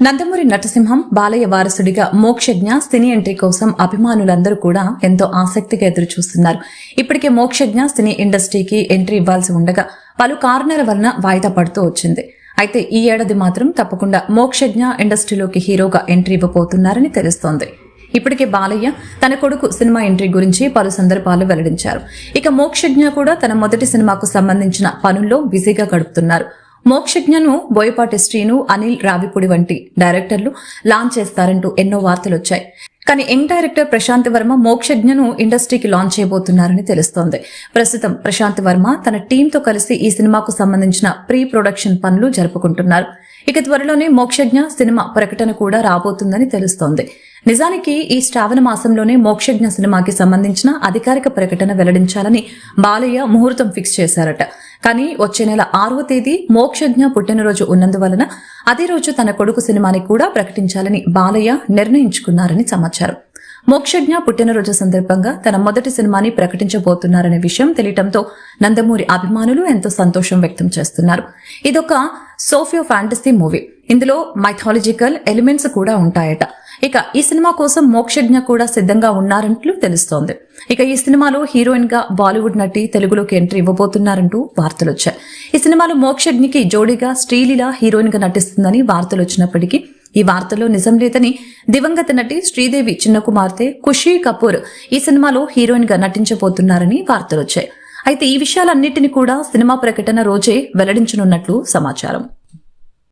నందమూరి నటసింహం బాలయ్య వారసుడిగా మోక్షజ్ఞ సినీ ఎంట్రీ కోసం అభిమానులందరూ కూడా ఎంతో ఆసక్తిగా ఎదురు చూస్తున్నారు. ఇప్పటికే మోక్షజ్ఞ సినీ ఇండస్ట్రీకి ఎంట్రీ ఇవ్వాల్సి ఉండగా పలు కారణాల వలన వాయిదా పడుతూ వచ్చింది. అయితే ఈ ఏడాది మాత్రం తప్పకుండా మోక్షజ్ఞ ఇండస్ట్రీలోకి హీరోగా ఎంట్రీ ఇవ్వబోతున్నారని తెలుస్తోంది. ఇప్పటికే బాలయ్య తన కొడుకు సినిమా ఎంట్రీ గురించి పలు సందర్భాలు వెల్లడించారు. ఇక మోక్షజ్ఞ కూడా తన మొదటి సినిమాకు సంబంధించిన పనుల్లో బిజీగా గడుపుతున్నారు. మోక్షజ్ఞను బోయపాటి శ్రీను, అనిల్ రావిపూడి వంటి డైరెక్టర్లు లాంచ్ చేస్తారంటూ ఎన్నో వార్తలు వచ్చాయి. కానీ యంగ్ డైరెక్టర్ ప్రశాంత్ వర్మ మోక్షజ్ఞను ఇండస్ట్రీకి లాంచ్ చేయబోతున్నారని తెలుస్తోంది. ప్రస్తుతం ప్రశాంత్ వర్మ తన టీంతో కలిసి ఈ సినిమాకు సంబంధించిన ప్రీ ప్రొడక్షన్ పనులు జరుపుకుంటున్నారు. ఇక త్వరలోనే మోక్షజ్ఞ సినిమా ప్రకటన కూడా రాబోతుందని తెలుస్తోంది. నిజానికి ఈ శ్రావణ మాసంలోనే మోక్షజ్ఞ సినిమాకి సంబంధించిన అధికారిక ప్రకటన వెల్లడించాలని బాలయ్య ముహూర్తం ఫిక్స్ చేశారట. కానీ వచ్చే నెల 6వ తేదీ మోక్షజ్ఞ పుట్టినరోజు ఉన్నందువలన అదే రోజు తన కొడుకు సినిమాని కూడా ప్రకటించాలని బాలయ్య నిర్ణయించుకున్నారని సమాచారం. మోక్షజ్ఞ పుట్టినరోజు సందర్భంగా తన మొదటి సినిమాని ప్రకటించబోతున్నారనే విషయం తెలియటంతో నందమూరి అభిమానులు ఎంతో సంతోషం వ్యక్తం చేస్తున్నారు. ఇదొక సోఫియో ఫ్యాంటసీ మూవీ. ఇందులో మైథాలజికల్ ఎలిమెంట్స్ కూడా ఉంటాయట. ఇక ఈ సినిమా కోసం మోక్షజ్ఞ కూడా సిద్ధంగా ఉన్నారంటూ తెలుస్తోంది. ఇక ఈ సినిమాలో హీరోయిన్ గా బాలీవుడ్ నటి తెలుగులోకి ఎంట్రీ ఇవ్వబోతున్నారంటూ వార్తలు వచ్చాయి. ఈ సినిమాలో మోక్షజ్ఞకి జోడీగా శ్రీలీల హీరోయిన్ గా నటిస్తుందని వార్తలు వచ్చినప్పటికీ ఈ వార్తలో నిజం లేదని దివంగత నటి శ్రీదేవి చిన్న కుమార్తె ఖుషీ కపూర్ ఈ సినిమాలో హీరోయిన్ గా నటించబోతున్నారని వార్తలు వచ్చాయి. అయితే ఈ విషయాలన్నింటినీ కూడా సినిమా ప్రకటన రోజే వెల్లడించనున్నట్లు సమాచారం.